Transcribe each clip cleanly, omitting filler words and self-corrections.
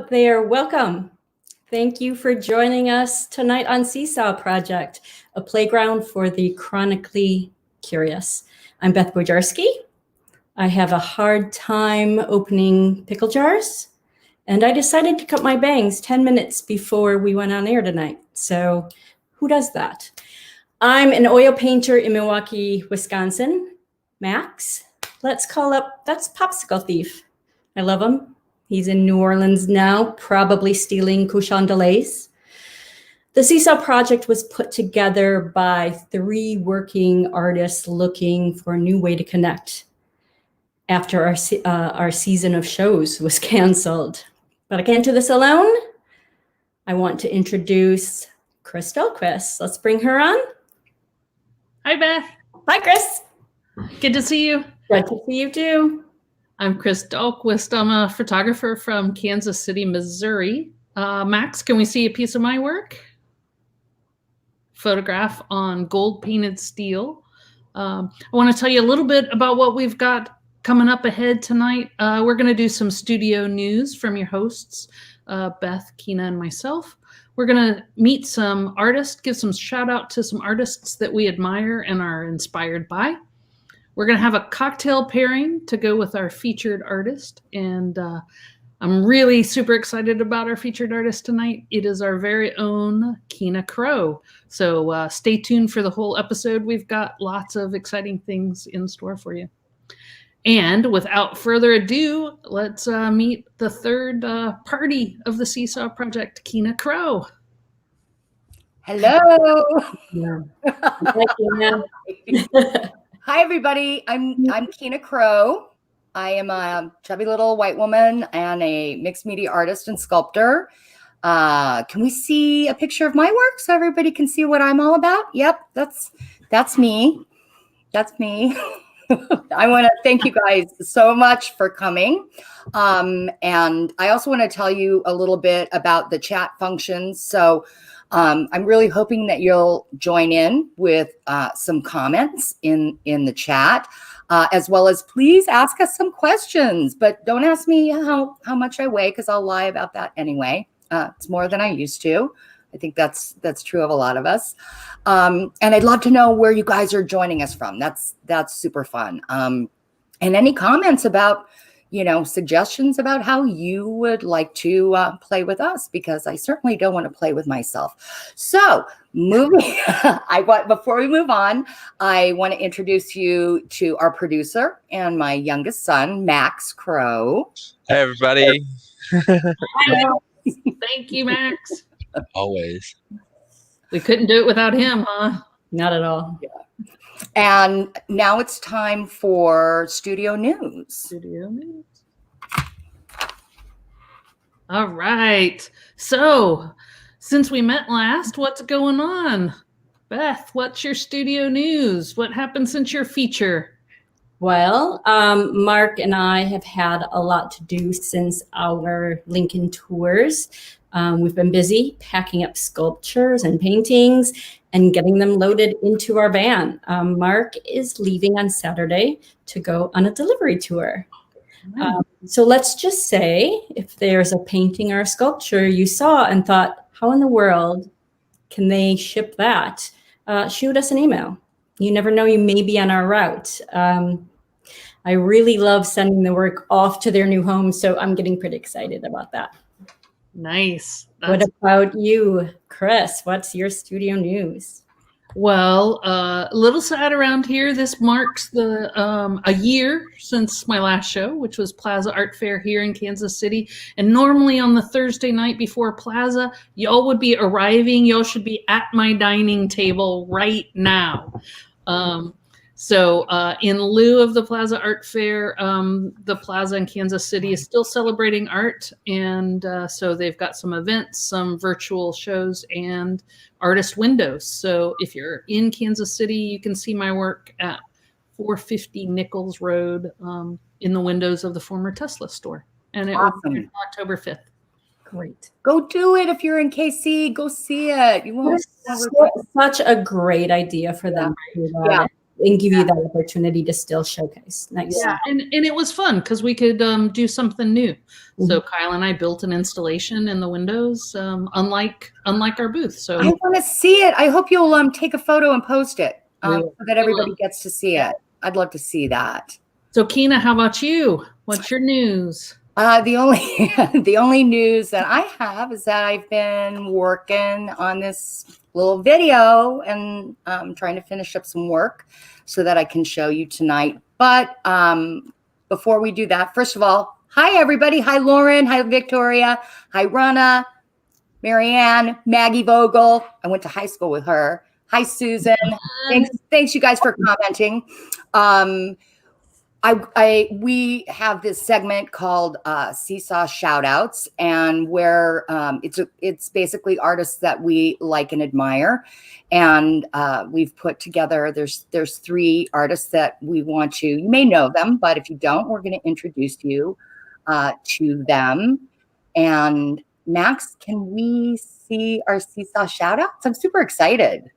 out there, welcome. Thank you for joining us tonight on Seesaw Project, a playground for the chronically curious. I'm Beth Bojarski. I have a hard time opening pickle jars, and I decided to cut my bangs 10 minutes before we went on air tonight. So who does that? I'm an oil painter in Milwaukee, Wisconsin. Max, let's call up, that's Popsicle Thief. I love him. He's in New Orleans now, probably stealing Couchon delays. The Seesaw Project was put together by 3 working artists looking for a new way to connect after our season of shows was canceled. But I can't do this alone. I want to introduce Chris Dahlquist. Let's bring her on. Hi, Beth. Hi, Chris. Good to see you. Good to see you too. I'm Chris Dahlquist. I'm a photographer from Kansas City, Missouri. Max, can we see a piece of my work? Photograph on gold painted steel. I want to tell you a little bit about what we've got coming up ahead tonight. We're going to do some studio news from your hosts, Beth, Keena, and myself. We're going to meet some artists, give some shout out to some artists that we admire and are inspired by. We're going to have a cocktail pairing to go with our featured artist. And I'm really super excited about our featured artist tonight. It is our very own Kina Crow. So stay tuned for the whole episode. We've got lots of exciting things in store for you. And without further ado, let's meet the third party of the Seesaw Project, Kina Crow. Hello. Yeah. Hi, Keena. Hi, everybody. I'm Keena Crow. I am a chubby little white woman and a mixed media artist and sculptor. Can we see a picture of my work so everybody can see what I'm all about? Yep, that's me. That's me. I want to thank you guys so much for coming. And I also want to tell you a little bit about the chat functions. So I'm really hoping that you'll join in with some comments in the chat, as well as please ask us some questions. But don't ask me how much I weigh, because I'll lie about that anyway. It's more than I used to. I think that's true of a lot of us. And I'd love to know where you guys are joining us from. That's super fun. And any comments about, suggestions about how you would like to play with us, because I certainly don't want to play with myself. So before we move on, I want to introduce you to our producer and my youngest son, Max Crow. Hey, everybody. Thank you, Max. Always. We couldn't do it without him, huh? Not at all. Yeah. And now it's time for studio news. All right. So, since we met last, what's going on? Beth, what's your studio news? What happened since your feature? Well, Mark and I have had a lot to do since our Lincoln tours. We've been busy packing up sculptures and paintings and getting them loaded into our van. Mark is leaving on Saturday to go on a delivery tour. So let's just say if there's a painting or a sculpture you saw and thought, how in the world can they ship that? Shoot us an email. You never know, you may be on our route. I really love sending the work off to their new home, so I'm getting pretty excited about that. Nice. What about you, Chris? What's your studio news? Well, a little sad around here. This marks a year since my last show, which was Plaza Art Fair here in Kansas City. And normally on the Thursday night before Plaza, y'all would be arriving. Y'all should be at my dining table right now. So in lieu of the Plaza Art Fair, the Plaza in Kansas City is still celebrating art. And so they've got some events, some virtual shows, and artist windows. So if you're in Kansas City, you can see my work at 450 Nichols Road in the windows of the former Tesla store. And it Awesome. will be October 5th. Great. Go do it. If you're in KC, go see it. You won't. Such a great idea for them. Yeah. and give you that opportunity to still showcase. Nice. Yeah, and it was fun because we could do something new. So Kyle and I built an installation in the windows, unlike our booth. So I want to see it. I hope you'll take a photo and post it so that everybody will. gets to see it. I'd love to see that. So Keena, how about you? What's your news? The only news that I have is that I've been working on this little video and trying to finish up some work so that I can show you tonight. But before we do that, first of all, hi everybody. Hi Lauren. Hi Victoria. Hi Rana, Marianne, Maggie Vogel. I went to high school with her. Hi Susan. Thanks you guys for commenting. We have this segment called Seesaw ShoutOuts, and where it's basically artists that we like and admire, and we've put together. There's 3 artists that we want to. You may know them, but if you don't, we're going to introduce you to them. And Max, can we see our Seesaw ShoutOuts? I'm super excited.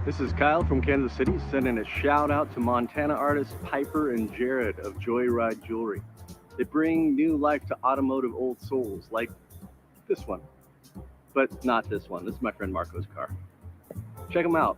This is Kyle from Kansas City, sending a shout out to Montana artists Pyper and Jarrod of Joyride Jewelry. They bring new life to automotive old souls, like this one, but not this one. This is my friend Marco's car. Check them out.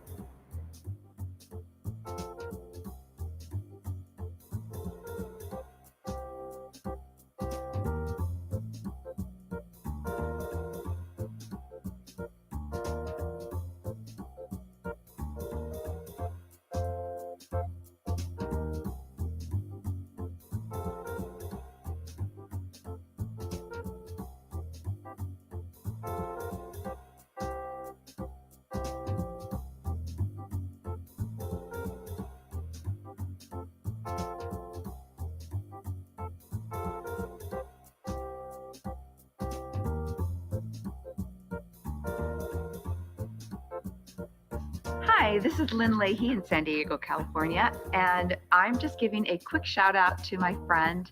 Hi, this is Lynn Leahy in San Diego, California, and I'm just giving a quick shout out to my friend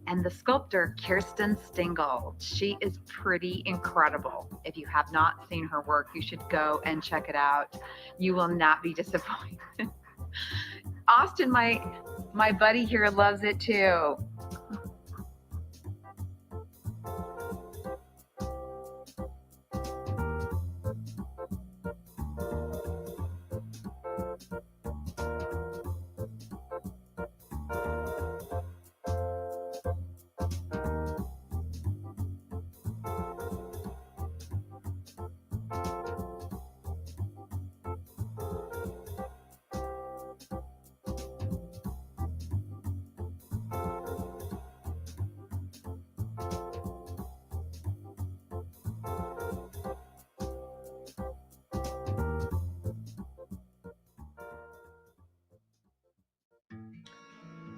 and the sculptor, Kirsten Stingle. She is pretty incredible. If you have not seen her work, you should go and check it out. You will not be disappointed. Austin, my buddy here, loves it too.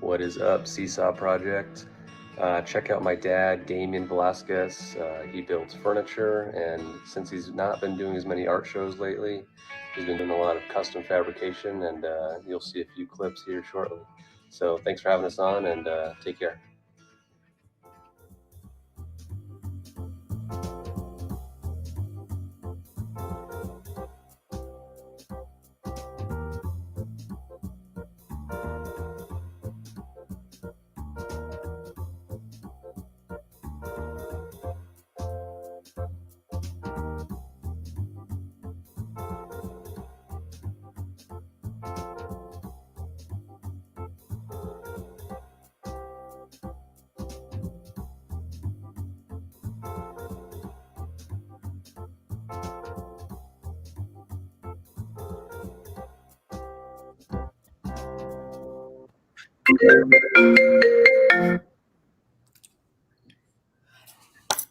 What is up, Seesaw Project? Check out my dad, Damian Velasquez. He builds furniture, and since he's not been doing as many art shows lately, he's been doing a lot of custom fabrication, and you'll see a few clips here shortly. So thanks for having us on, and take care.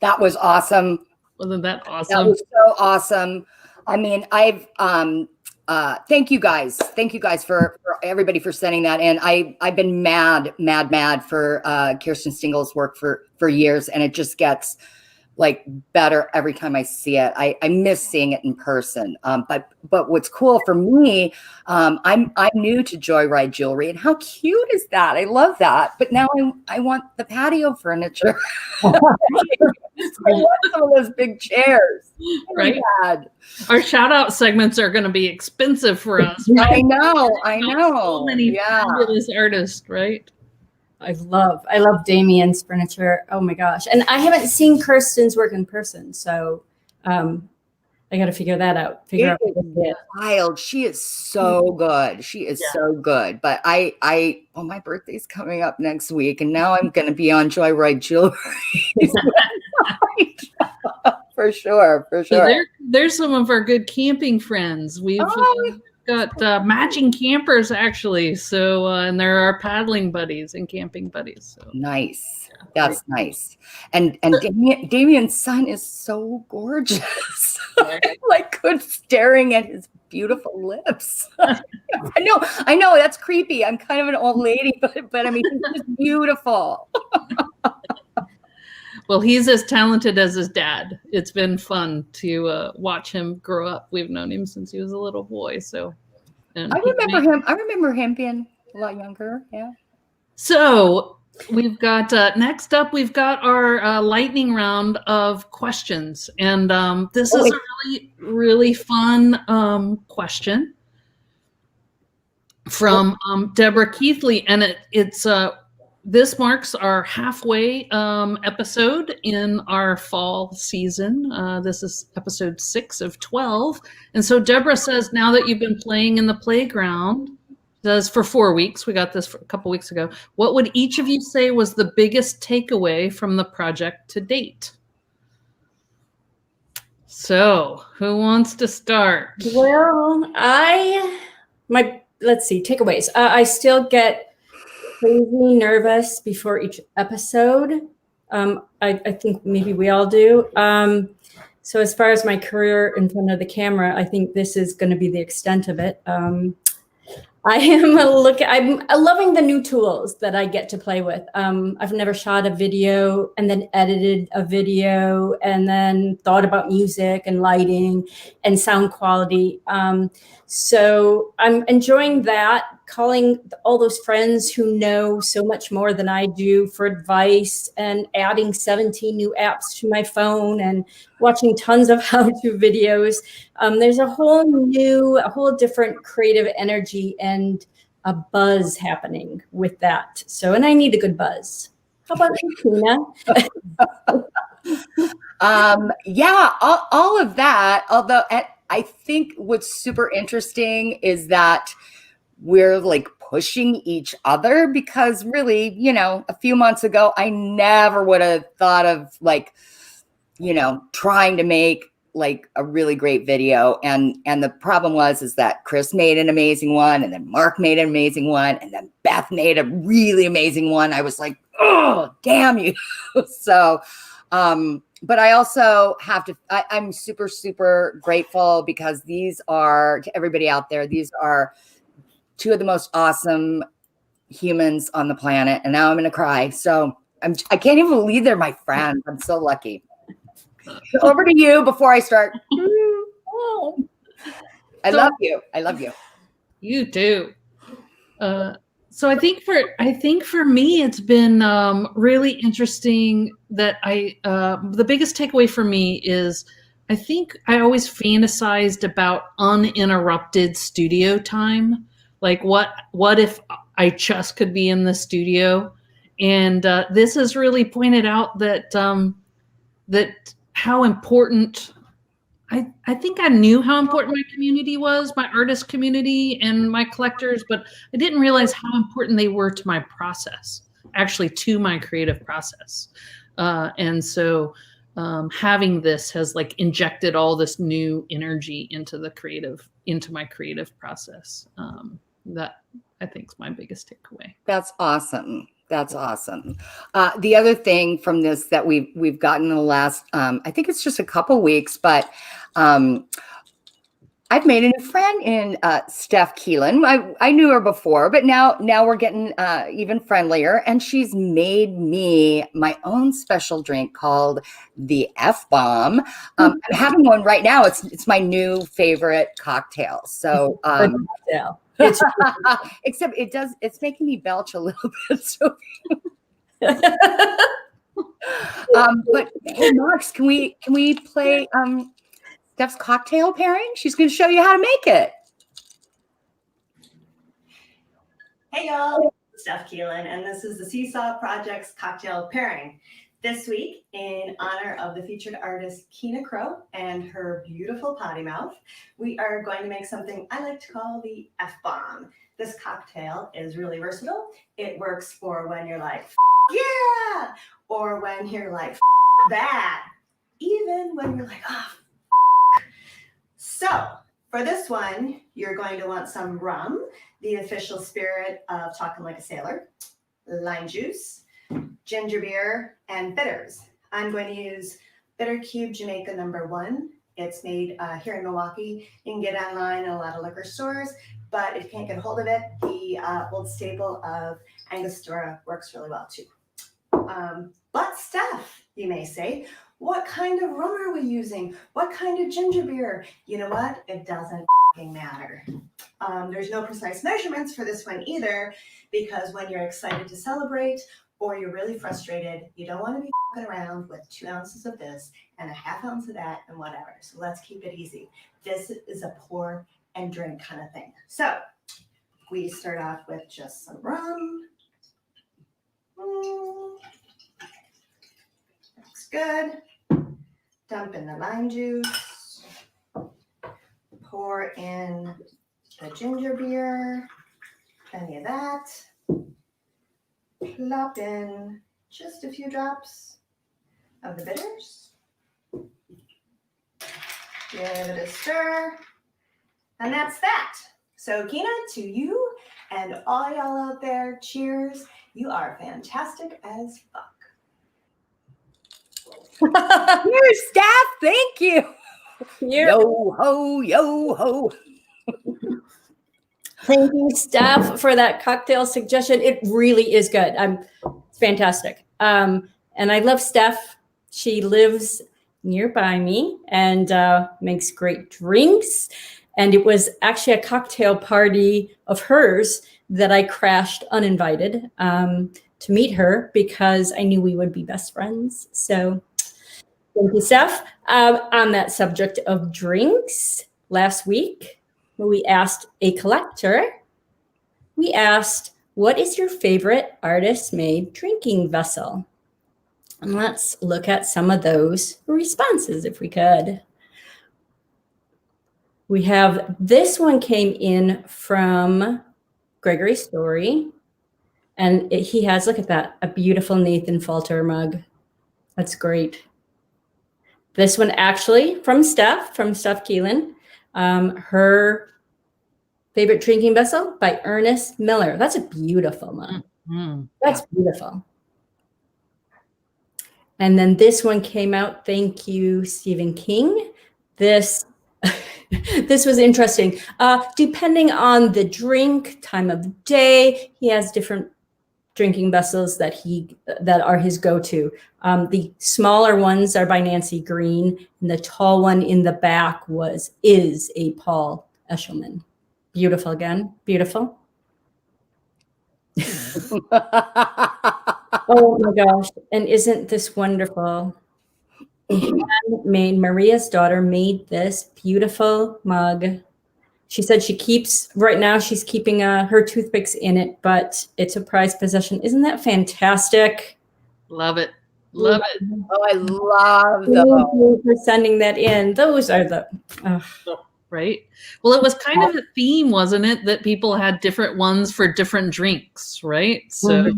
That was awesome. Wasn't that awesome? That was so awesome. I mean, thank you guys. Thank you guys for everybody for sending that in. I've been mad for Kirsten Stingle's work for years, and it just gets like better every time I see it. I miss seeing it in person. But what's cool for me, I'm new to Joyride Jewelry, and how cute is that? I love that. But now I want the patio furniture. I want some of those big chairs. Right. Bad. Our shout out segments are going to be expensive for us. I know. So many fabulous artists, right? I love Damian's furniture. Oh my gosh. And I haven't seen Kirsten's work in person. So I got to figure that out. Figure out what it is. Wild. She is so good. She is so good. But my birthday's coming up next week, and now I'm going to be on Joyride Jewelry. For sure. So there's some of our good camping friends. We've got matching campers actually. So and there are paddling buddies and camping buddies. So nice. That's nice. And Damian's son is so gorgeous. Like good staring at his beautiful lips. I know that's creepy. I'm kind of an old lady, but I mean he's just beautiful. Well, he's as talented as his dad. It's been fun to watch him grow up. We've known him since he was a little boy. So, I remember him being a lot younger. Yeah. So we've got next up. We've got our lightning round of questions, and this is a really fun question from Deborah Keithley, and it's this marks our halfway episode in our fall season. This is episode 6 of 12. And so Deborah says, now that you've been playing in the playground, does for 4 weeks, we got this a couple weeks ago, what would each of you say was the biggest takeaway from the project to date? So who wants to start? Well, let's see, takeaways. I still get crazy nervous before each episode. I think maybe we all do. So as far as my career in front of the camera, I think this is going to be the extent of it. I'm loving the new tools that I get to play with. I've never shot a video and then edited a video and then thought about music and lighting and sound quality. So I'm enjoying that, calling all those friends who know so much more than I do for advice and adding 17 new apps to my phone and watching tons of how-to videos. There's a whole different creative energy and a buzz happening with that. So, and I need a good buzz. How about you, Keena? Yeah, all of that. Although I think what's super interesting is that we're like pushing each other, because really, a few months ago, I never would have thought of trying to make like a really great video. And the problem is that Chris made an amazing one, and then Mark made an amazing one, and then Beth made a really amazing one. I was like, oh, damn you. So, but I also have to, I'm super, super grateful, because these are, to everybody out there, these are two of the most awesome humans on the planet. And now I'm going to cry. So I can't even believe they're my friends. I'm so lucky. Over to you before I start. I love you. I love you. You too. So I think for me, it's been really interesting that the biggest takeaway for me is I think I always fantasized about uninterrupted studio time. Like what if I just could be in the studio? And this has really pointed out that that how important, I think I knew how important my community was, my artist community and my collectors, but I didn't realize how important they were to my process, actually to my creative process. And so having this has like injected all this new energy into my creative process. That I think is my biggest takeaway. That's awesome. That's awesome. The other thing from this that we've gotten in the last, I think it's just a couple weeks, but I I've made a new friend in Steph Kilen. I knew her before, but now we're getting even friendlier. And she's made me my own special drink called the F-Bomb. I'm having one right now. It's my new favorite cocktail. So it's except it's making me belch a little bit. So but hey, Marks, can we play Steph's cocktail pairing? She's going to show you how to make it. Hey y'all, Steph Kilen, and this is the Seesaw Project's cocktail pairing. This week, in honor of the featured artist Kina Crow and her beautiful potty mouth, we are going to make something I like to call the F-bomb. This cocktail is really versatile. It works for when you're like, yeah, or when you're like, that, even when you're like, oh. So for this one, you're going to want some rum, the official spirit of Talking Like a Sailor, lime juice, ginger beer, and bitters. I'm going to use Bitter Cube Jamaica #1. It's made here in Milwaukee. You can get online in a lot of liquor stores, but if you can't get a hold of it, the old staple of Angostura works really well too. But Steph, you may say, what kind of rum are we using? What kind of ginger beer? You know what? It doesn't matter. There's no precise measurements for this one either, because when you're excited to celebrate or you're really frustrated, you don't want to be around with 2 ounces of this and a ½ ounce of that and whatever. So let's keep it easy. This is a pour and drink kind of thing. So we start off with just some rum. Looks good. Dump in the lime juice. Pour in the ginger beer. Plenty of that. Plop in just a few drops of the bitters. Give it a stir. And that's that. So Keena, to you and all y'all out there, cheers. You are fantastic as fuck. Cheers, Steph. Thank you. Yo ho, yo ho. Thank you, Steph, for that cocktail suggestion. It really is good. It's fantastic. And I love Steph. She lives nearby me and makes great drinks. And it was actually a cocktail party of hers that I crashed uninvited to meet her because I knew we would be best friends. So thank you, Steph. On that subject of drinks, last week, we asked a collector, we asked, what is your favorite artist-made drinking vessel? And let's look at some of those responses if we could. We have, this one came in from Gregory Story. And he has, look at that, a beautiful Nathan Falter mug. That's great. This one actually from Steph Kilen. Her favorite drinking vessel by Ernest Miller. That's a beautiful mug. Mm-hmm. That's beautiful. And then this one came out. Thank you, Stephen King. This was interesting. Depending on the drink, time of day, he has different drinking vessels that are his go-to. The smaller ones are by Nancy Green, and the tall one in the back is a Paul Eshelman. Beautiful again, beautiful. Oh my gosh! And isn't this wonderful? Maria's daughter made this beautiful mug. She said she's keeping her toothpicks in it, but it's a prized possession. Isn't that fantastic? Love it. Love it. Oh, I love those. Thank you for sending that in. Those are the... Right. Well, it was kind of a theme, wasn't it? That people had different ones for different drinks, right? So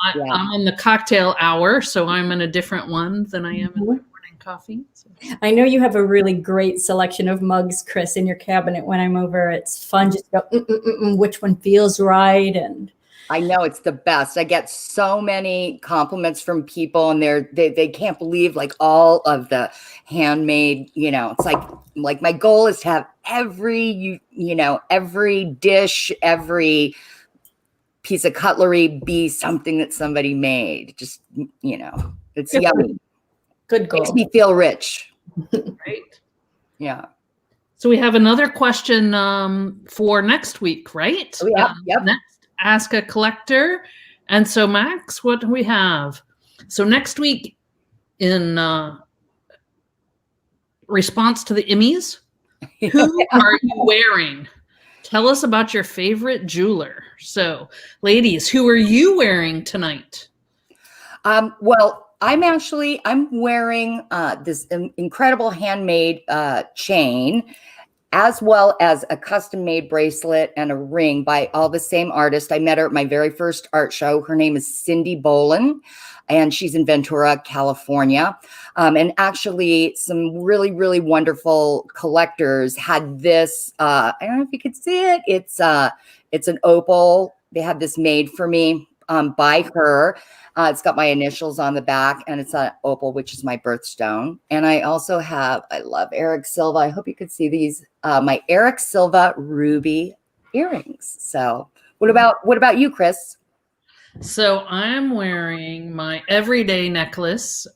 I'm in the cocktail hour, so I'm in a different one than I am in my morning coffee. So. I know you have a really great selection of mugs, Chris, in your cabinet when I'm over. It's fun just to go, which one feels right. And I know it's the best. I get so many compliments from people, and they can't believe like all of the handmade. It's like my goal is to have every every dish, every piece of cutlery be something that somebody made. Just it's yummy. Good goal. Makes me feel rich. Right. Yeah. So we have another question for next week, right? Oh, yeah. Yep. Next, Ask a Collector. And so, Max, what do we have? So next week, in response to the Emmys, who are you wearing? Tell us about your favorite jeweler. So, ladies, who are you wearing tonight? Well, I'm wearing this incredible handmade chain, as well as a custom-made bracelet and a ring by all the same artist. I met her at my very first art show. Her name is Cindy Bolin, and she's in Ventura, California. And actually, some really, really wonderful collectors had this. I don't know if you could see it. It's an opal. They had this made for me by her. It's got my initials on the back, and it's an opal, which is my birthstone. And I also I love Eric Silva. I hope you could see these, my Eric Silva ruby earrings. So what about you, Chris? So I'm wearing my everyday necklace,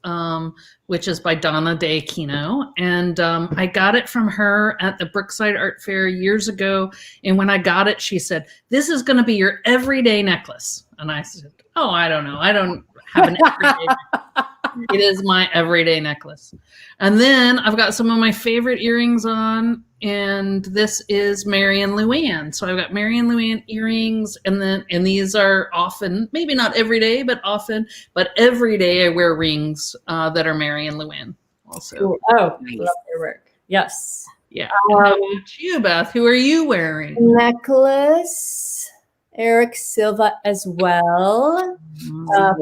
which is by Donna Day Kino. And I got it from her at the Brookside Art Fair years ago. And when I got it, she said, "This is going to be your everyday necklace." And I said, "Oh, I don't know. I don't have an everyday necklace." It is my everyday necklace. And then I've got some of my favorite earrings on, and this is Marian Luann. So I've got Marian Luann earrings, and these are often, maybe not every day, but often, but every day I wear rings that are Marian Luann also. Cool. Oh, nice. Love your work. Yes. Yeah. How about you, Beth? Who are you wearing? Necklace. Eric Silva as well.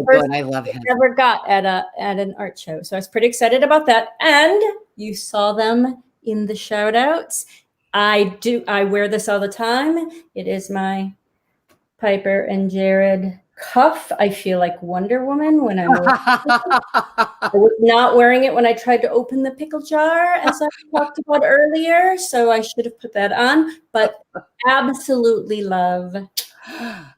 First, I love him. Never got at an art show, so I was pretty excited about that. And you saw them in the shout outs. I wear this all the time. It is my Pyper and Jarrod cuff. I feel like Wonder Woman when I'm I was not wearing it when I tried to open the pickle jar, as I talked about earlier, so I should have put that on. But absolutely love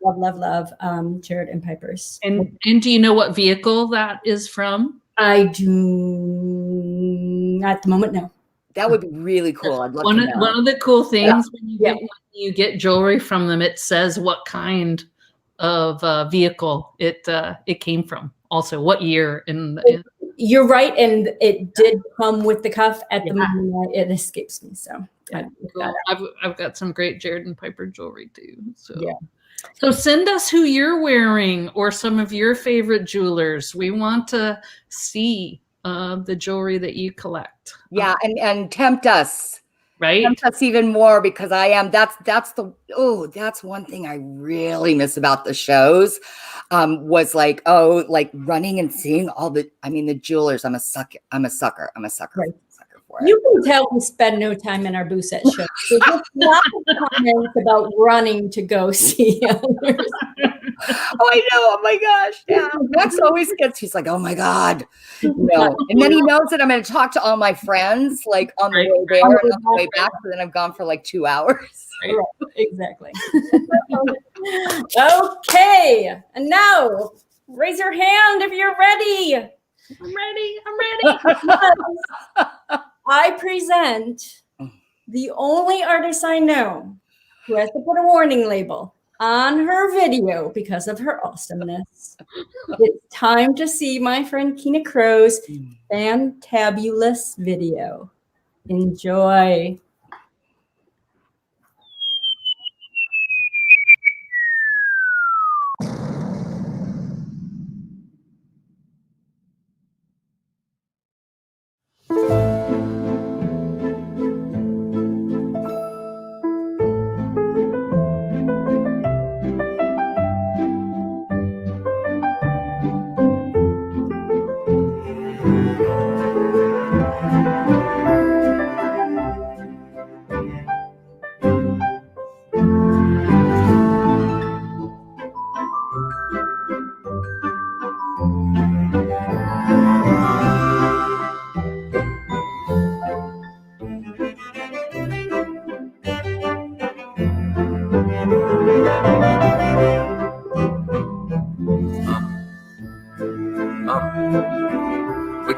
Jarrod and Pyper's. And do you know what vehicle that is from? I do at the moment, no. That would be really cool. I'd love to know. One of the cool things when you get jewelry from them, it says what kind of vehicle it came from. Also, what year. You're right, and it did come with the cuff. At the moment, it escapes me. So I've got some great Jarrod and Pyper jewelry too. So So send us who you're wearing or some of your favorite jewelers. We want to see the jewelry that you collect. Yeah, and tempt us. Right. Tempt us even more, because that's one thing I really miss about the shows. Was like running and seeing all the jewelers. I'm a sucker. Right. For it. You can tell we spend no time in our booths at shows. So just lots of comments about running to go see others. Oh, I know. Oh my gosh. Yeah. Max always he's like, oh my God. No. And then he knows that I'm going to talk to all my friends like on the way there and on the way back. So then I'm gone for like 2 hours. Right. Exactly. Okay. And now raise your hand if you're ready. I'm ready. I present the only artist I know who has to put a warning label on her video because of her awesomeness. It's time to see my friend Keena Crow's fantabulous video. Enjoy.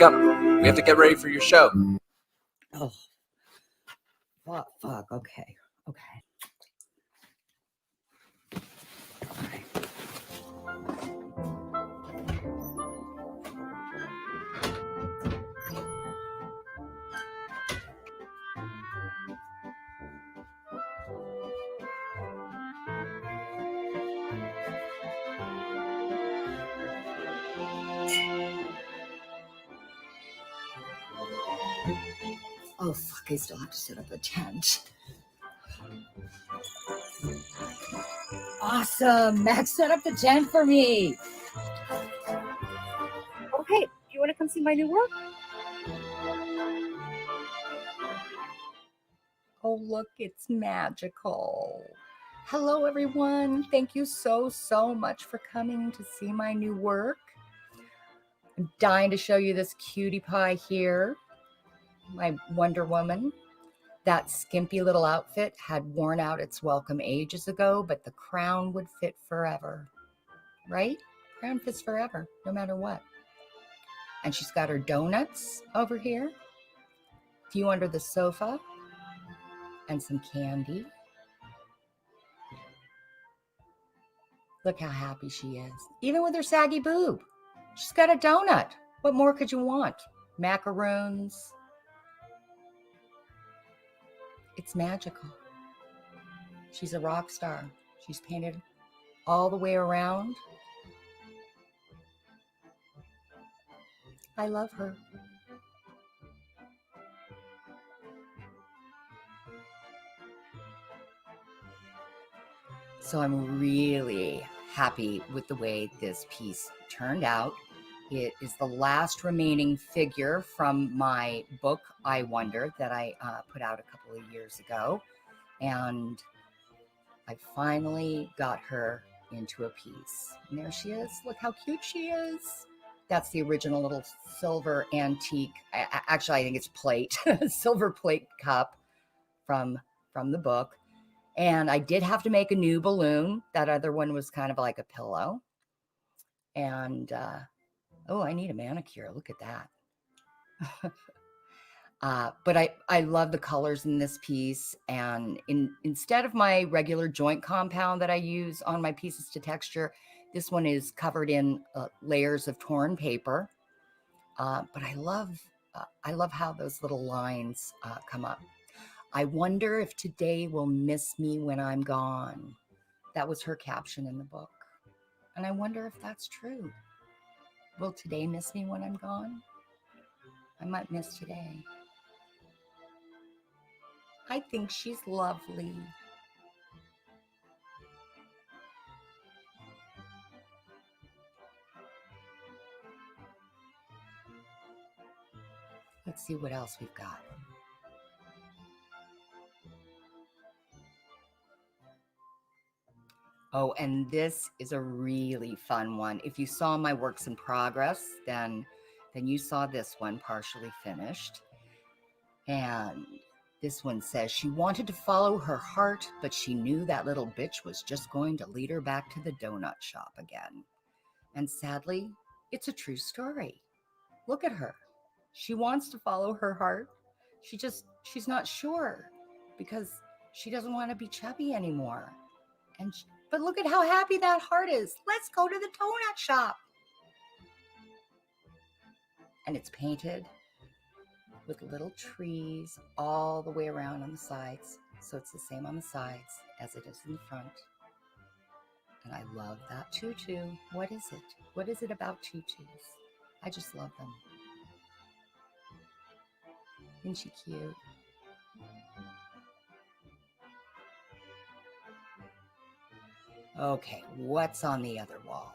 up. We have to get ready for your show. Oh, fuck. Okay. Oh, fuck, I still have to set up a tent. Awesome. Max set up the tent for me. Okay, do you want to come see my new work? Oh, look, it's magical. Hello, everyone. Thank you so much for coming to see my new work. I'm dying to show you this cutie pie here. My Wonder Woman. That skimpy little outfit had worn out its welcome ages ago, but the crown would fit forever, right? Crown fits forever, no matter what. And she's got her donuts over here, a few under the sofa, and some candy. Look how happy she is, even with her saggy boob. She's got a donut. What more could you want? Macaroons. It's magical. She's a rock star. She's painted all the way around. I love her. So I'm really happy with the way this piece turned out. It is the last remaining figure from my book, I Wonder, that I put out a couple of years ago. And I finally got her into a piece. And there she is. Look how cute she is. That's the original little silver antique. Actually, I think it's plate, silver plate cup from the book. And I did have to make a new balloon. That other one was kind of like a pillow. And, oh, I need a manicure. Look at that. But I love the colors in this piece. And instead of my regular joint compound that I use on my pieces to texture, this one is covered in layers of torn paper. But I love how those little lines come up. I wonder if today will miss me when I'm gone. That was her caption in the book. And I wonder if that's true. Will today miss me when I'm gone? I might miss today. I think she's lovely. Let's see what else we've got. Oh, and this is a really fun one. If you saw my works in progress, then you saw this one partially finished. And this one says, she wanted to follow her heart, but she knew that little bitch was just going to lead her back to the donut shop again. And sadly, it's a true story. Look at her. She wants to follow her heart. She's not sure because she doesn't want to be chubby anymore. But look at how happy that heart is. Let's go to the donut shop. And it's painted with little trees all the way around on the sides. So it's the same on the sides as it is in the front. And I love that tutu. What is it? What is it about tutus? I just love them. Isn't she cute? Okay, what's on the other wall?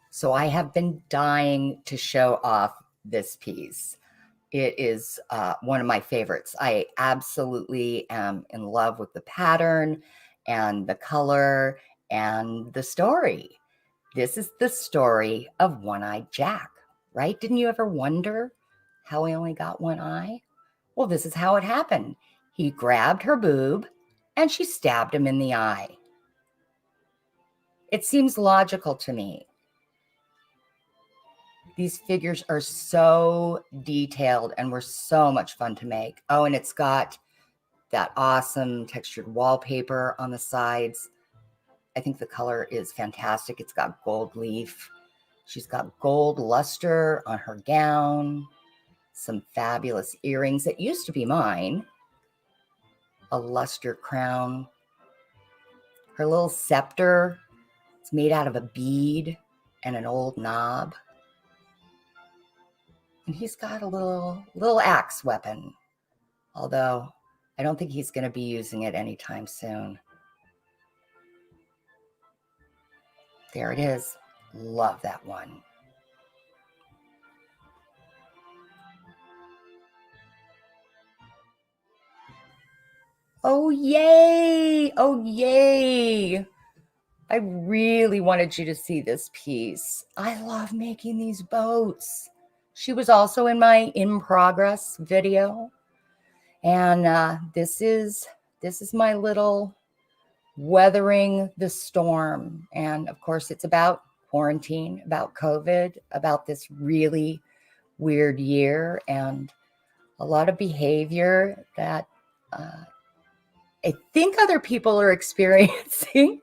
So I have been dying to show off this piece. It is one of my favorites. I absolutely am in love with the pattern and the color and the story. This is the story of One-Eyed Jack, right? Didn't you ever wonder how he only got one eye? Well, this is how it happened. He grabbed her boob and she stabbed him in the eye. It seems logical to me. These figures are so detailed and were so much fun to make. Oh, and it's got that awesome textured wallpaper on the sides. I think the color is fantastic. It's got gold leaf. She's got gold luster on her gown, some fabulous earrings that used to be mine, a luster crown. Her little scepter, it's made out of a bead and an old knob. And he's got a little axe weapon, although I don't think he's going to be using it anytime soon. There it is. Love that one. Oh, yay. Oh, yay. I really wanted you to see this piece. I love making these boats. She was also in my in progress video. And this is my little weathering the storm. And of course, it's about quarantine, about COVID, about this really weird year and a lot of behavior that I think other people are experiencing.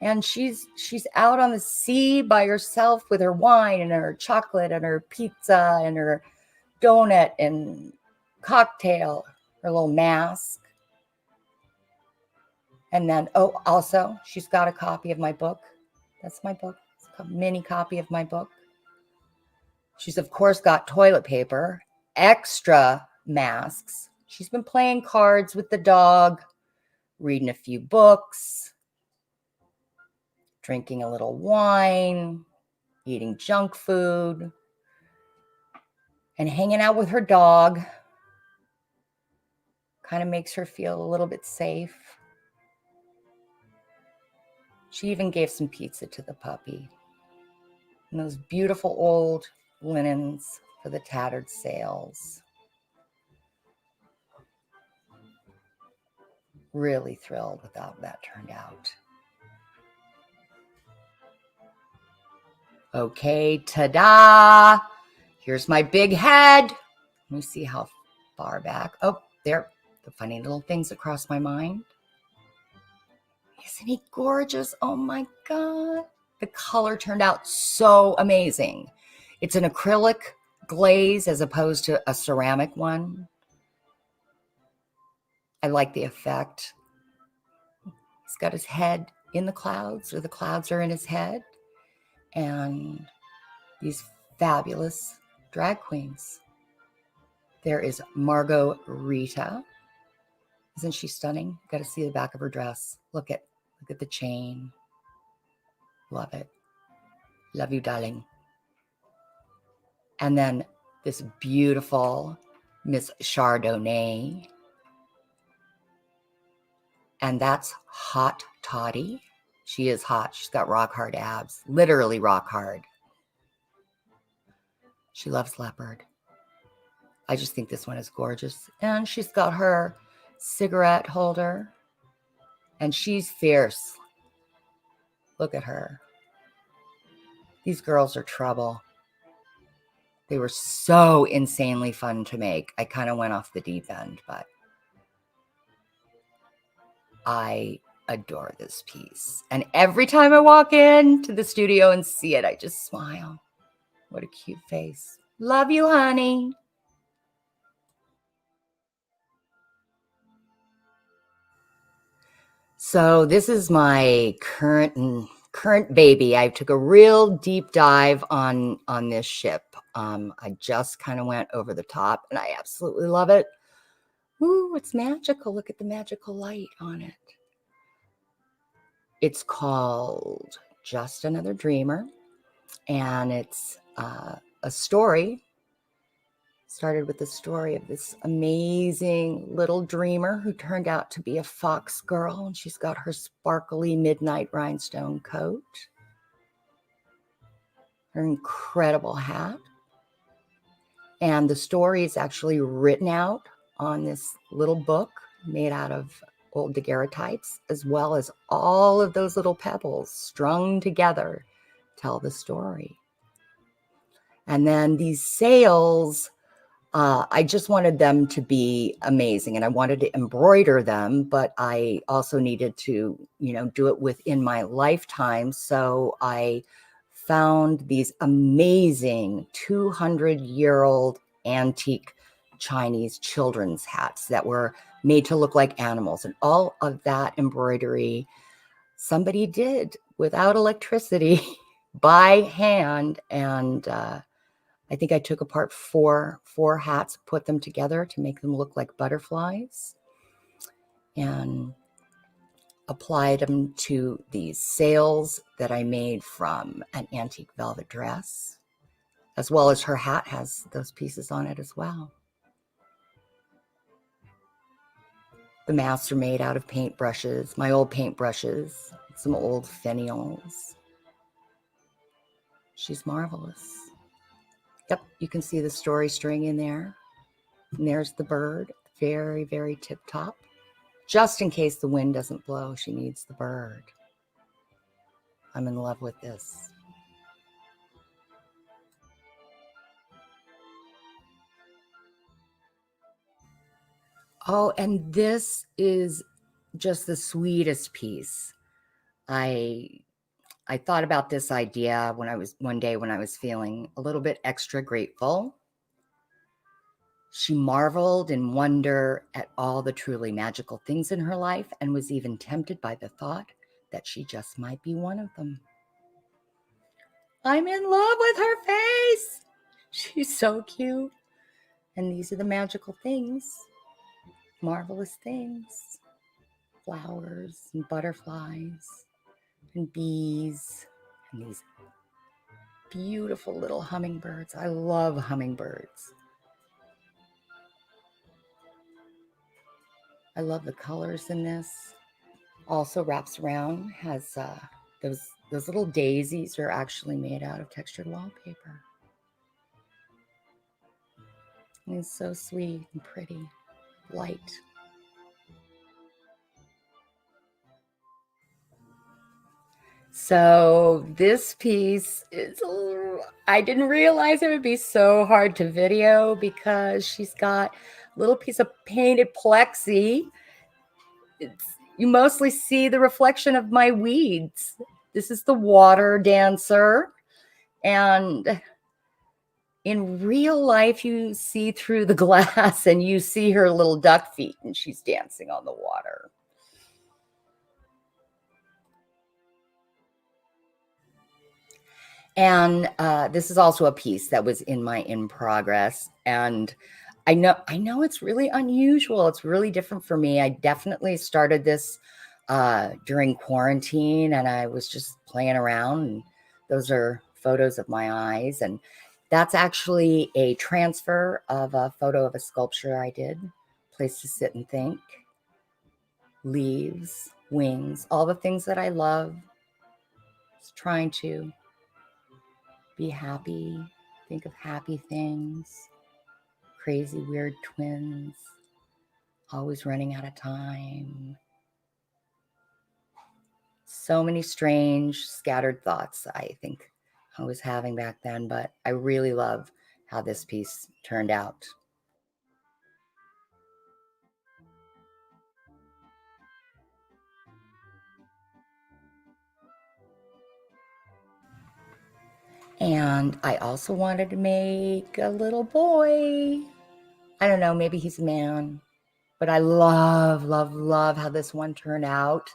And she's out on the sea by herself with her wine and her chocolate and her pizza and her donut and cocktail, her little mask. And then, oh, also, she's got a copy of my book. That's my book. It's a mini copy of my book. She's, of course, got toilet paper, extra masks. She's been playing cards with the dog, reading a few books, drinking a little wine, eating junk food, and hanging out with her dog. Kind of makes her feel a little bit safe. She even gave some pizza to the puppy. And those beautiful old linens for the tattered sails. Really thrilled with how that turned out. Okay, ta-da! Here's my big head. Let me see how far back. Oh, there, the funny little things that cross my mind. Isn't he gorgeous? Oh my God. The color turned out so amazing. It's an acrylic glaze as opposed to a ceramic one. I like the effect. He's got his head in the clouds, or the clouds are in his head. And these fabulous drag queens. There is Margot Rita. Isn't she stunning? Got to see the back of her dress. Look at the chain. Love it. Love you, darling. And then this beautiful Miss Chardonnay. And that's Hot Toddy. She is hot. She's got rock hard abs. Literally rock hard. She loves leopard. I just think this one is gorgeous. And she's got her cigarette holder. And she's fierce. Look at her. These girls are trouble. They were so insanely fun to make. I kind of went off the deep end, but I adore this piece. And every time I walk into the studio and see it, I just smile. What a cute face. Love you, honey. So this is my current baby. I took a real deep dive on this ship. I just kind of went over the top, and I absolutely love it. Ooh, it's magical. Look at the magical light on it. It's called Just Another Dreamer, and it's a story. Started with the story of this amazing little dreamer who turned out to be a fox girl, and she's got her sparkly midnight rhinestone coat, her incredible hat, and the story is actually written out on this little book made out of old daguerreotypes, as well as all of those little pebbles strung together tell the story. And then these sails, I just wanted them to be amazing, and I wanted to embroider them, but I also needed to, do it within my lifetime. So I found these amazing 200-year-old antique Chinese children's hats that were made to look like animals. And all of that embroidery somebody did without electricity by hand. And I think I took apart four hats, put them together to make them look like butterflies, and applied them to these sails that I made from an antique velvet dress, as well as her hat has those pieces on it as well. The masks are made out of paintbrushes, my old paintbrushes, some old finials. She's marvelous. Yep, you can see the story string in there. And there's the bird, very, very tip top. Just in case the wind doesn't blow, she needs the bird. I'm in love with this. Oh, and this is just the sweetest piece. I thought about this idea one day when I was feeling a little bit extra grateful. She marveled in wonder at all the truly magical things in her life and was even tempted by the thought that she just might be one of them. I'm in love with her face. She's so cute. And these are the magical things, marvelous things, flowers and butterflies and bees and these beautiful little hummingbirds. I love hummingbirds. I love the colors in this. Also wraps around, has those little daisies are actually made out of textured wallpaper. And it's so sweet and pretty, light. So this piece is, I didn't realize it would be so hard to video because she's got a little piece of painted plexi. You mostly see the reflection of my weeds. This is the water dancer. And in real life, you see through the glass and you see her little duck feet and she's dancing on the water. And this is also a piece that was in my in progress. And I know it's really unusual. It's really different for me. I definitely started this during quarantine and I was just playing around. And those are photos of my eyes. And that's actually a transfer of a photo of a sculpture I did. Place to sit and think. Leaves, wings, all the things that I love. Just trying to be happy, think of happy things. Crazy, weird twins, always running out of time. So many strange, scattered thoughts I think I was having back then, but I really love how this piece turned out. And I also wanted to make a little boy. I don't know, maybe he's a man, but I love, love, love how this one turned out.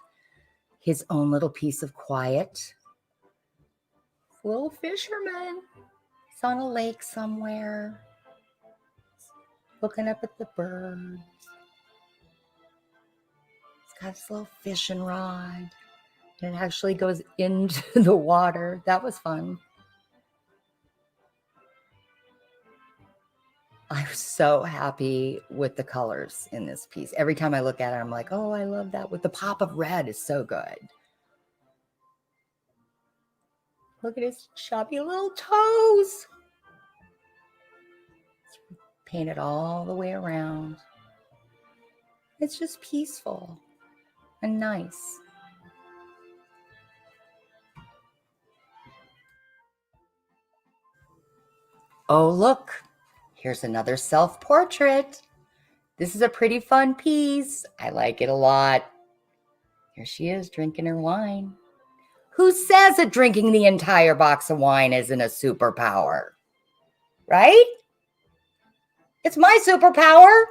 His own little piece of quiet. Little fisherman. He's on a lake somewhere, looking up at the birds. He's got his little fishing rod. And it actually goes into the water. That was fun. I was so happy with the colors in this piece. Every time I look at it, I'm like, oh, I love that. With the pop of red is so good. Look at his chubby little toes. Paint it all the way around. It's just peaceful. and nice. Oh, look, here's another self-portrait. This is a pretty fun piece. I like it a lot. Here she is drinking her wine. Who says that drinking the entire box of wine isn't a superpower? Right? It's my superpower.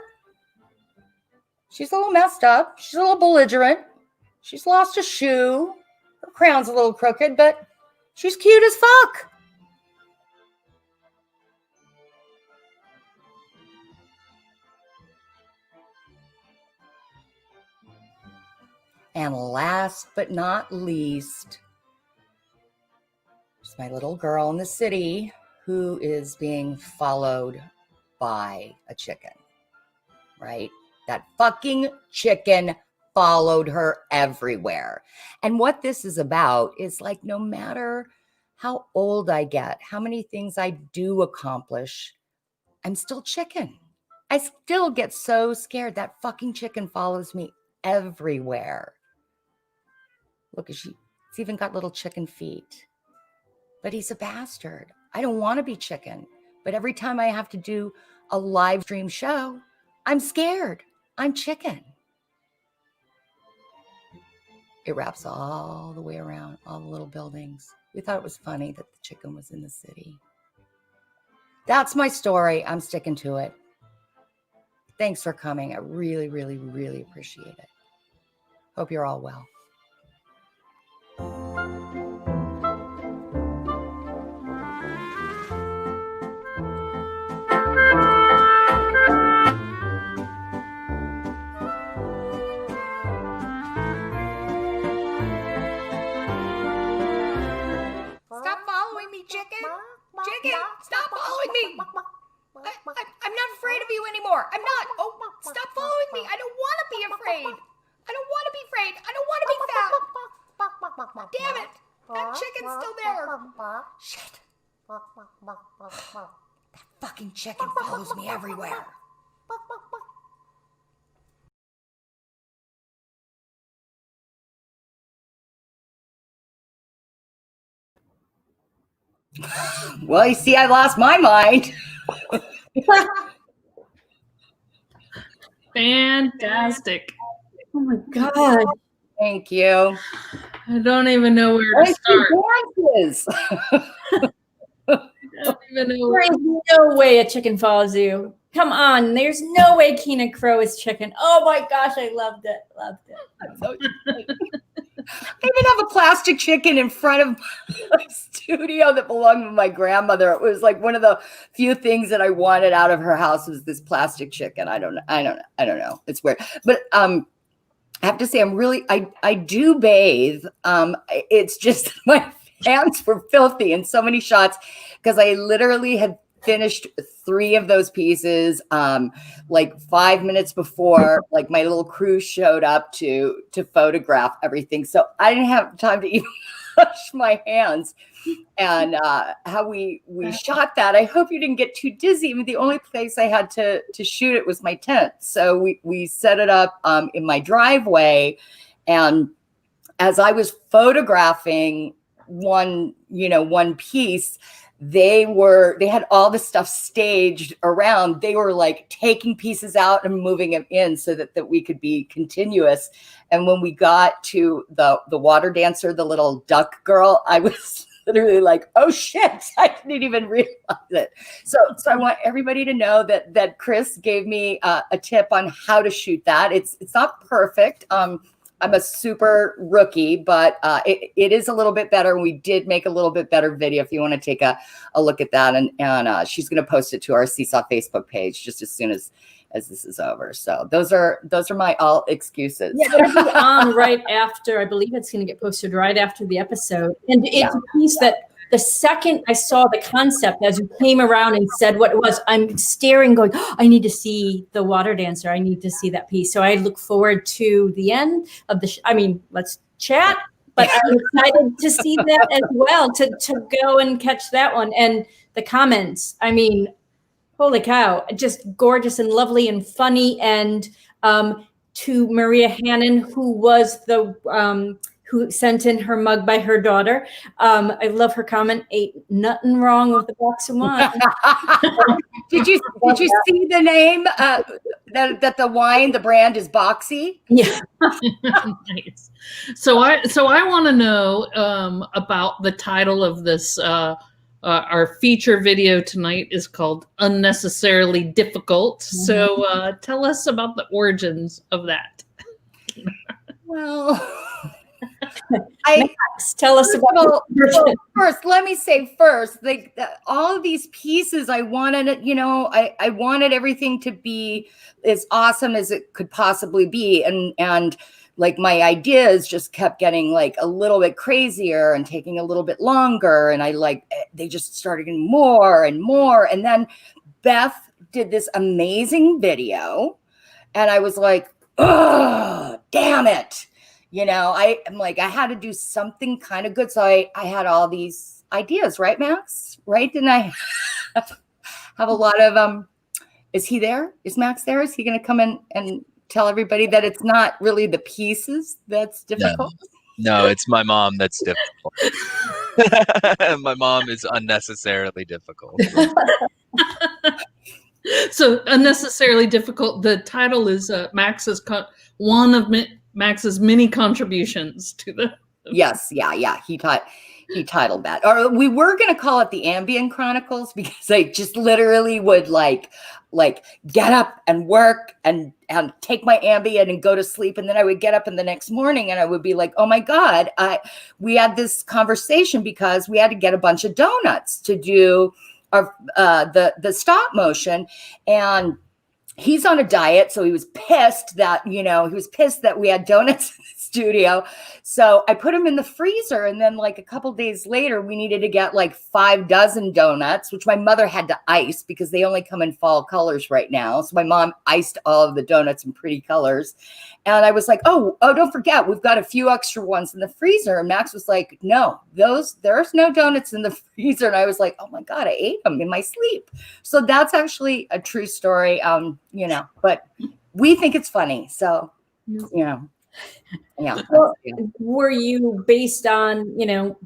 She's a little messed up. She's a little belligerent. She's lost a shoe. Her crown's a little crooked, but she's cute as fuck. And last but not least, there's my little girl in the city who is being followed by a chicken, right? That fucking chicken followed her everywhere. And what this is about is like, no matter how old I get, how many things I do accomplish, I'm still chicken. I still get so scared. That fucking chicken follows me everywhere. Look, it's even got little chicken feet. But he's a bastard. I don't want to be chicken. But every time I have to do a live stream show, I'm scared. I'm chicken. It wraps all the way around, all the little buildings. We thought it was funny that the chicken was in the city. That's my story. I'm sticking to it. Thanks for coming. I really, really, really appreciate it. Hope you're all well. Stop following me, chicken. Chicken, stop following me. I'm not afraid of you anymore. I'm not. Oh, stop following me. I don't want to be afraid. I don't want to be afraid. I don't want to be fat. Damn it. That chicken's still there. Shit. That fucking chicken follows me everywhere. Well, you see, I lost my mind. Fantastic. Oh my God. Thank you. I don't even know where to start. I don't even know where. There's no way a chicken follows you. Come on. There's no way Keena Crow is chicken. Oh my gosh. I loved it. Loved it. I even have a plastic chicken in front of my studio that belonged to my grandmother. It was like one of the few things that I wanted out of her house was this plastic chicken. I don't know. It's weird. But I have to say, I do bathe. It's just my hands were filthy in so many shots because I literally had finished 3 of those pieces like 5 minutes before like my little crew showed up to photograph everything. So I didn't have time to even wash my hands. And how we shot that, I hope you didn't get too dizzy. I mean, the only place I had to shoot it was my tent. So we set it up in my driveway. And as I was photographing one piece, they had all the stuff staged around. They were like taking pieces out and moving them in so that we could be continuous. And when we got to the water dancer, the little duck girl, I was literally like, oh shit, I didn't even realize it. So I want everybody to know that Chris gave me a tip on how to shoot that. It's not perfect. I'm a super rookie, but it is a little bit better. We did make a little bit better video if you want to take a look at that. And she's going to post it to our Seesaw Facebook page just as soon as this is over. So those are my all excuses. Yeah, it'll be on right after. I believe it's going to get posted right after the episode. And it's a piece that the second I saw the concept, as you came around and said what it was, I'm staring, going, oh, I need to see the water dancer. I need to see that piece. So I look forward to the end of the let's chat, but I'm excited to see that as well, to go and catch that one. And the comments, I mean, holy cow, just gorgeous and lovely and funny. And to Maria Hannon, who was the who sent in her mug by her daughter. I love her comment. Ain't nothing wrong with the box of wine. Did you see the name that the wine, the brand is Boxy? Yeah. Nice. So I want to know about the title of this. Our feature video tonight is called Unnecessarily Difficult. Mm-hmm. So tell us about the origins of that. Well, tell us about. Well, first, let me say first, like all of these pieces, I wanted it. I wanted everything to be as awesome as it could possibly be, and like my ideas just kept getting like a little bit crazier and taking a little bit longer, and they just started getting more and more, and then Beth did this amazing video, and I was like, oh, damn it. I'm like, I had to do something kind of good. So I had all these ideas, right, Max? Right? Didn't I have a lot of, is he there? Is Max there? Is he going to come in and tell everybody that it's not really the pieces that's difficult? No, it's my mom that's difficult. My mom is unnecessarily difficult. So Unnecessarily Difficult. The title is one of Max's many contributions to the. Yes, yeah. He titled that, or we were going to call it the Ambient Chronicles, because I just literally would like get up and work and take my Ambien and go to sleep, and then I would get up in the next morning and I would be like, oh my God, we had this conversation because we had to get a bunch of donuts to do our the stop motion, and he's on a diet, so he was pissed that we had donuts in the studio. So I put him in the freezer, and then like a couple days later, we needed to get like 5 dozen donuts, which my mother had to ice because they only come in fall colors right now. So my mom iced all of the donuts in pretty colors. And I was like, oh, don't forget, we've got a few extra ones in the freezer. And Max was like, no, there's no donuts in the freezer. And I was like, oh my God, I ate them in my sleep. So that's actually a true story. But we think it's funny. So, yeah. Well, were you based on,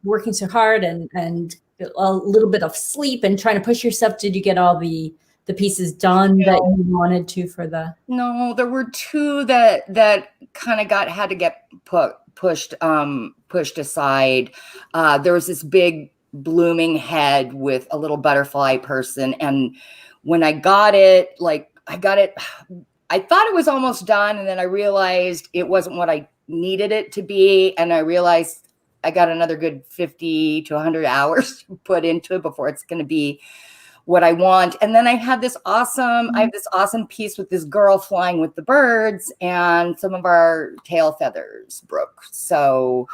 working so hard and a little bit of sleep and trying to push yourself? Did you get all the pieces done that you wanted to for the? No, there were 2 that kind of had to get pushed aside. There was this big blooming head with a little butterfly person. And when I got it, I thought it was almost done. And then I realized it wasn't what I needed it to be. And I realized I got another good 50 to 100 hours to put into it before it's going to be what I want. And then I have this awesome piece with this girl flying with the birds, and some of our tail feathers broke. So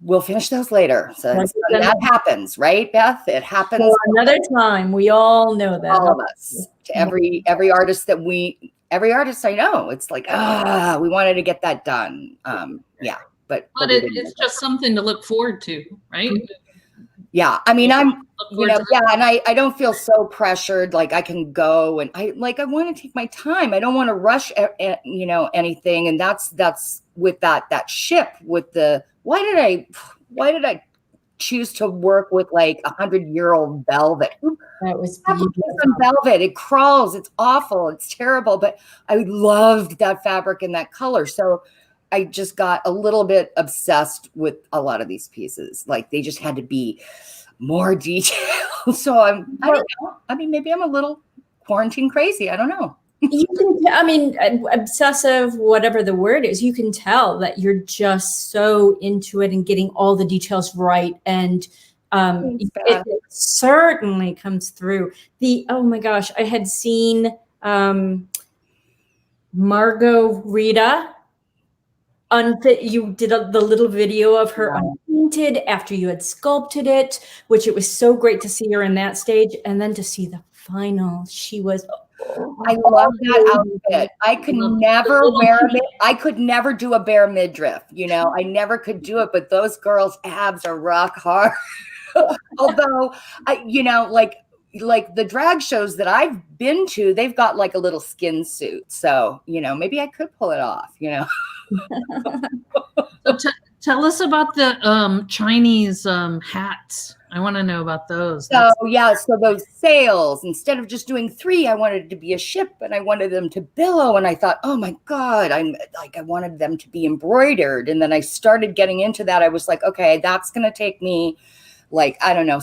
we'll finish those later. So that happens, right, Beth? It happens another time. We all know that. All of us. To every artist every artist I know, it's like, we wanted to get that done. But it's just something to look forward to, right? Yeah, I mean, and I don't feel so pressured. Like I can go and I want to take my time. I don't want to rush, anything. And that's with that ship with the, why did I choose to work with like 100-year-old velvet? That was velvet. It crawls. It's awful. It's terrible. But I loved that fabric and that color. So I just got a little bit obsessed with a lot of these pieces. Like they just had to be more detailed. So I don't know. I mean, maybe I'm a little quarantine crazy. I don't know. Obsessive, whatever the word is, you can tell that you're just so into it and getting all the details right. And it certainly comes through. Oh my gosh, I had seen Margot Rita you did the little video of her unpainted after you had sculpted it, which it was so great to see her in that stage, and then to see the final. She was. I love that outfit. I could never wear it. I could never do a bare midriff. I never could do it. But those girls' abs are rock hard. Although, like the drag shows that I've been to, they've got like a little skin suit. So, maybe I could pull it off, So tell us about the Chinese hats. I want to know about those. So those sails, instead of just doing 3, I wanted it to be a ship, and I wanted them to billow. And I thought, oh my God, I wanted them to be embroidered. And then I started getting into that. I was like, okay, that's going to take me like, I don't know,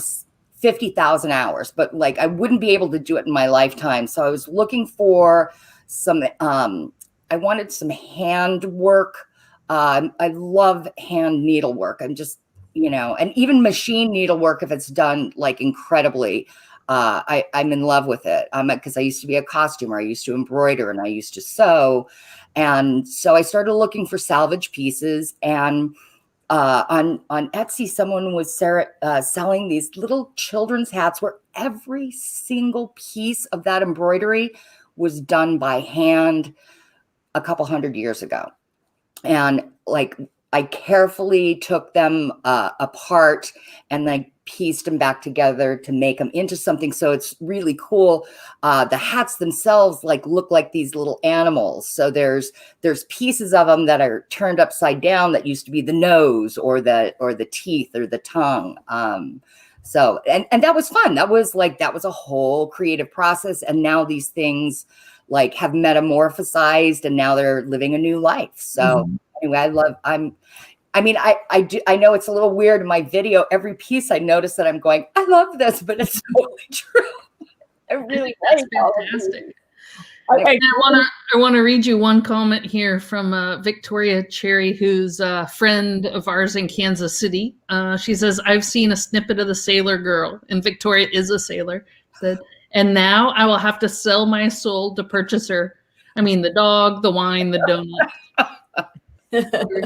50,000 hours, but like I wouldn't be able to do it in my lifetime. So I was looking for some, I wanted some hand work. I love hand needlework. I'm just, and even machine needlework, if it's done like incredibly, I'm in love with it. Because I used to be a costumer. I used to embroider and I used to sew. And so I started looking for salvage pieces, and on Etsy, someone was selling these little children's hats where every single piece of that embroidery was done by hand a couple hundred years ago. And like, I carefully took them apart and then pieced them back together to make them into something. So it's really cool. The hats themselves like look like these little animals. So there's pieces of them that are turned upside down that used to be the nose or the teeth or the tongue. So that was fun. That was a whole creative process. And now these things like have metamorphosized, and now they're living a new life. So anyway, I know it's a little weird in my video. Every piece I notice that I'm going, I love this, but it's totally true. I really That's fantastic. I want to read you one comment here from Victoria Cherry, who's a friend of ours in Kansas City. She says, I've seen a snippet of the Sailor Girl, and Victoria is a sailor. Said, and now I will have to sell my soul to purchase her. I mean, the dog, the wine, the donut.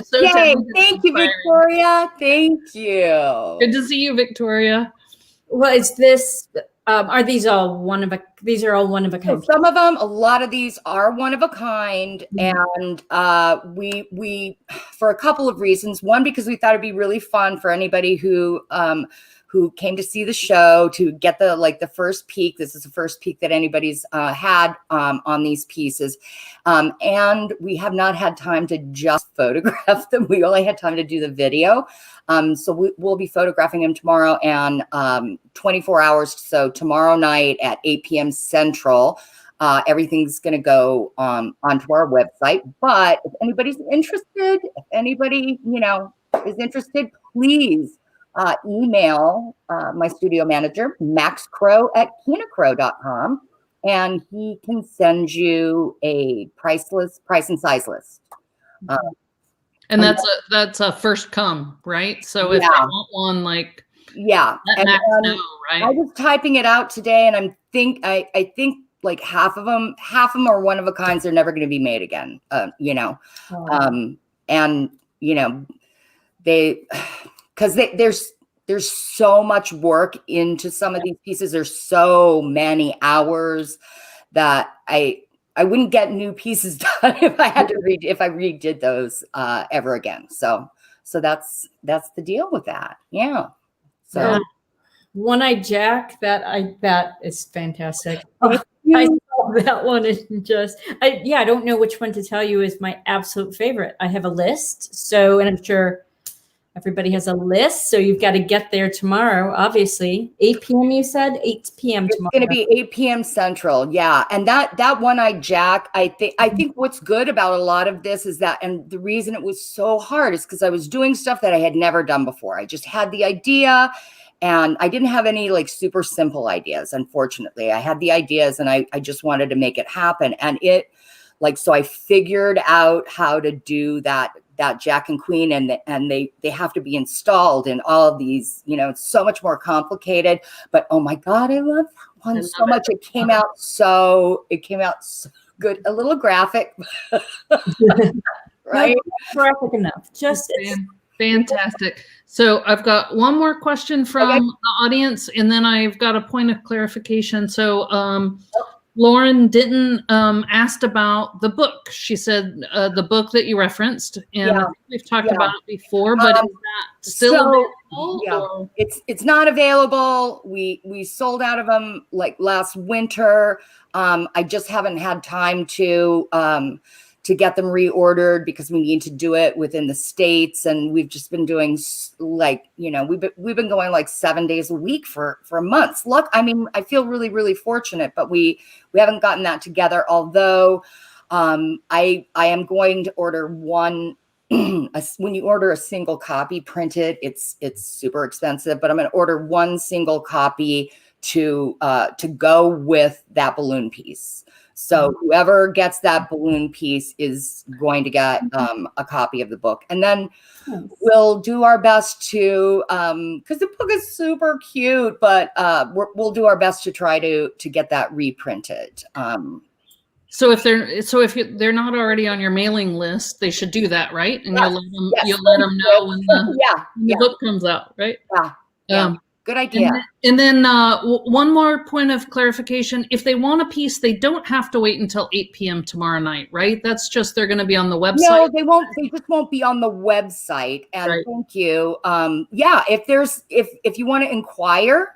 So yay, thank you, Victoria. Thank you. Good to see you, Victoria. Well, is this? Are these all one of a? These are all one of a kind. So some of them, a lot of these are one of a kind, and we for a couple of reasons. One, because we thought it'd be really fun for anybody who came to see the show to get the first peek. This is the first peek that anybody's had on these pieces. And we have not had time to just photograph them. We only had time to do the video. So we'll be photographing them tomorrow, and 24 hours. So tomorrow night at 8 p.m. Central, everything's going to go onto our website. But if anybody's interested, if anybody, is interested, please email my studio manager, Max Crow at KinaCrow.com, and he can send you a price and size list. And that's a first come, right? So if they want one, let Max know, right? I was typing it out today, and I think like half of them are one of a kinds. They're never going to be made again. There's so much work into some of these pieces. There's so many hours that I wouldn't get new pieces done if I redid those ever again. So that's the deal with that. Yeah. So One-Eyed Jack, that is fantastic. I saw that one and I don't know which one to tell you is my absolute favorite. I have a list, and I'm sure everybody has a list, so you've got to get there tomorrow, obviously. 8 p.m. you said? 8 p.m. tomorrow. It's going to be 8 p.m. Central, yeah. And that One-Eyed Jack, I think what's good about a lot of this is that, and the reason it was so hard is because I was doing stuff that I had never done before. I just had the idea, and I didn't have any super simple ideas, unfortunately. I had the ideas, and I just wanted to make it happen. And so I figured out how to do that Jack and Queen, and they have to be installed in all of these, it's so much more complicated, but oh my God, I love that one so much. It came out so good, a little graphic, right? Graphic enough. Just fantastic. So I've got one more question from the audience, and then I've got a point of clarification. So Lauren Denton asked about the book. She said the book that you referenced, and I think we've talked about it before, but is that still available? Yeah, or? it's not available. We sold out of them like last winter. I just haven't had time to get them reordered because we need to do it within the States, and we've just been doing we've been going like 7 days a week for months. Look, I mean, I feel really, really fortunate, but we haven't gotten that together. Although I am going to order one. When you order a single copy printed, it's super expensive, but I'm going to order one single copy to go with that balloon piece. So whoever gets that balloon piece is going to get a copy of the book. And then we'll do our best to, because the book is super cute, but we'll do our best to try to get that reprinted. So if they're not already on your mailing list, they should do that, right? And you'll let them know when the book comes out, right? Yeah. Good idea. And then one more point of clarification. If they want a piece, they don't have to wait until 8 p.m. tomorrow night, right? That's just they're going to be on the website. No, they won't. They just won't be on the website. And thank you. If you want to inquire,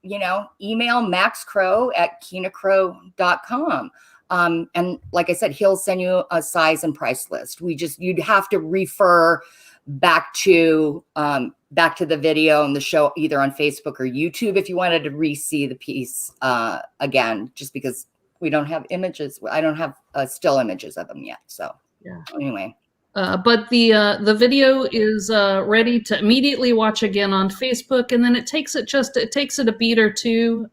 email Max Crow at KeenaCrow.com. And like I said, he'll send you a size and price list. You'd have to refer back to the video and the show either on Facebook or YouTube if you wanted to re-see the piece again, just because we don't have images. I don't have still images of them yet. So anyway. But the video is ready to immediately watch again on Facebook, and then it takes it a beat or two.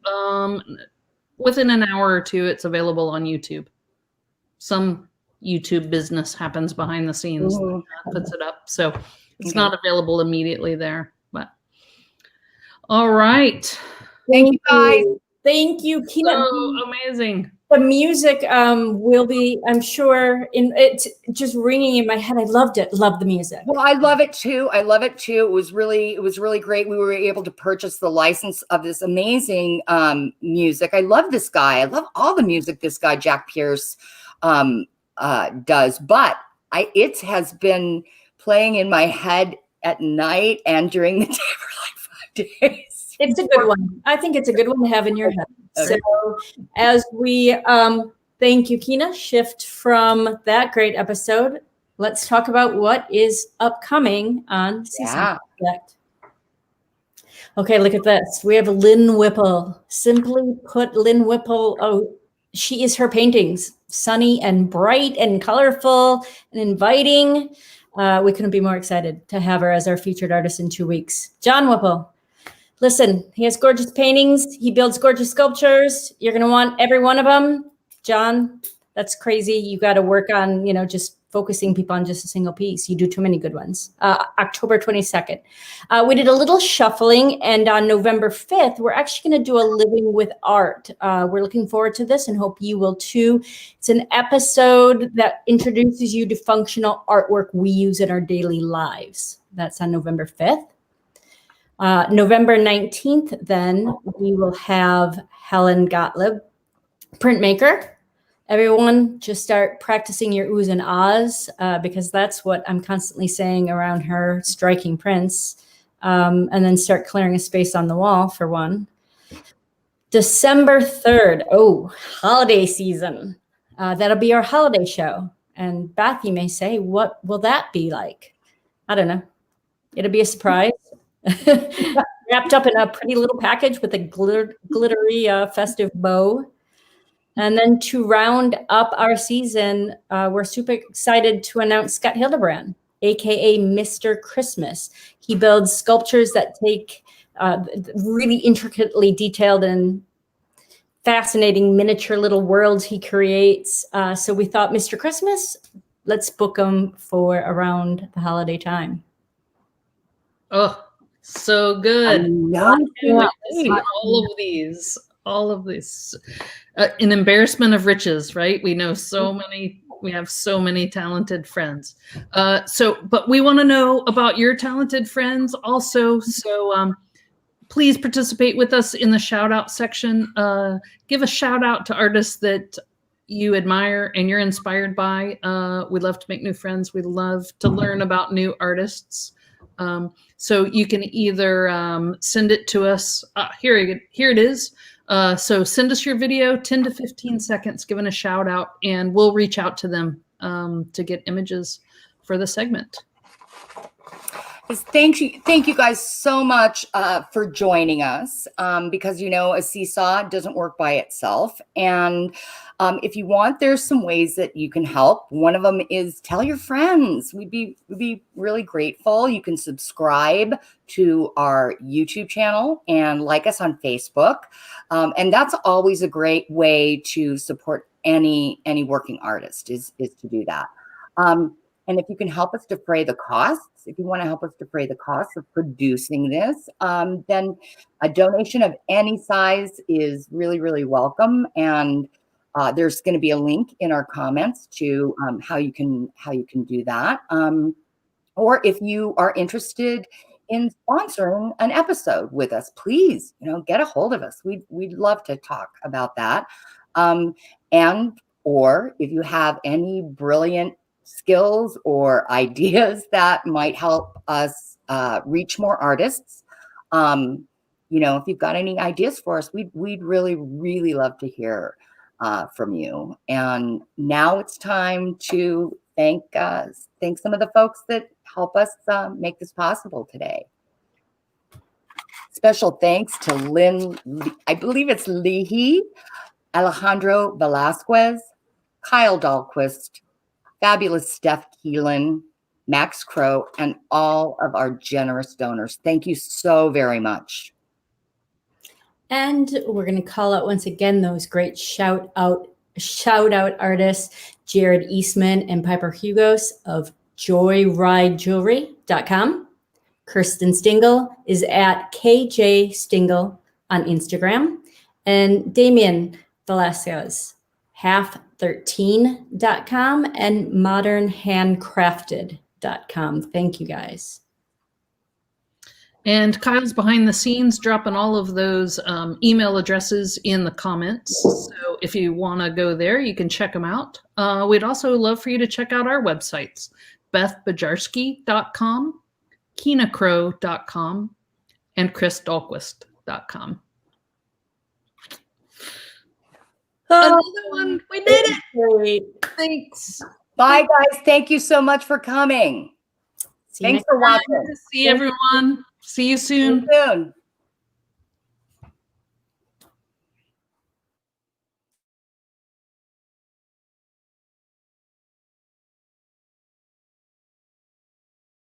Within an hour or two, it's available on YouTube. Some YouTube business happens behind the scenes that puts it up, so it's not available immediately there. But all right, thank you guys. Thank you, Keena. So amazing. The music will be, I'm sure, it's just ringing in my head. I loved it. Love the music. Well, I love it too. It was really great. We were able to purchase the license of this amazing music. I love this guy. I love all the music this guy, Jack Pierce, does. But it has been playing in my head at night and during the day for like 5 days. It's a good one. I think it's a good one to have in your head. Okay. So as we thank you, Keena, shift from that great episode, let's talk about what is upcoming on Seesaw Project. Okay, look at this. We have Lynn Whipple. Simply put, Lynn Whipple, she is her paintings. Sunny and bright and colorful and inviting. We couldn't be more excited to have her as our featured artist in 2 weeks. John Whipple. Listen, he has gorgeous paintings. He builds gorgeous sculptures. You're going to want every one of them. John, that's crazy. You got to work on, just focusing people on just a single piece. You do too many good ones. October 22nd. We did a little shuffling, and on November 5th, we're actually going to do a Living with Art. We're looking forward to this and hope you will too. It's an episode that introduces you to functional artwork we use in our daily lives. That's on November 5th. November 19th, then, we will have Helen Gottlieb, printmaker. Everyone just start practicing your oohs and ahs because that's what I'm constantly saying around her striking prints. And then start clearing a space on the wall for one. December 3rd, holiday season. That'll be our holiday show. And Beth, you may say, what will that be like? I don't know. It'll be a surprise. Wrapped up in a pretty little package with a glittery festive bow. And then to round up our season, we're super excited to announce Scott Hildebrand, aka Mr. Christmas. He builds sculptures that take really intricately detailed and fascinating miniature little worlds he creates. So we thought, Mr. Christmas, let's book him for around the holiday time. Oh, so good. All of these, an embarrassment of riches, right? We know we have so many talented friends. But we want to know about your talented friends also. So please participate with us in the shout out section. Give a shout out to artists that you admire and you're inspired by. We love to make new friends. We love to learn about new artists. So you can either send it to us. Here it is. So send us your video, 10 to 15 seconds, giving a shout out, and we'll reach out to them to get images for the segment. Thank you guys so much for joining us, because a seesaw doesn't work by itself. And if you want, there's some ways that you can help. One of them is tell your friends. We'd be really grateful. You can subscribe to our YouTube channel and like us on Facebook. And that's always a great way to support any working artist is to do that. And if you can help us defray the costs, if you want to help us defray the costs of producing this, then a donation of any size is really, really welcome. And there's going to be a link in our comments to how you can do that. Or if you are interested in sponsoring an episode with us, please, get a hold of us. We'd love to talk about that. Or if you have any brilliant skills or ideas that might help us reach more artists, if you've got any ideas for us, we'd really, really love to hear from you. And now it's time to thank some of the folks that help us make this possible today. Special thanks to Lynn, I believe it's Leahy, Alejandro Velasquez, Kyle Dahlquist, fabulous Steph Kilen, Max Crow, and all of our generous donors. Thank you so very much. And we're going to call out once again those great shout out artists, Jarrod, Eastman, and Pyper Hugos of JoyrideJewelry.com. Kirsten Stingle is at KJ Stingle on Instagram. And Damian Velasquez, half13.com and modernhandcrafted.com. Thank you guys. And Kyle's behind the scenes dropping all of those email addresses in the comments. So if you want to go there, you can check them out. We'd also love for you to check out our websites, BethBojarski.com, KeenaCrow.com, and ChrisDahlquist.com. Another one. We did it. Great. Thanks. Bye, guys. Thank you so much for coming. Thanks for watching. See everyone. See you soon. See you soon.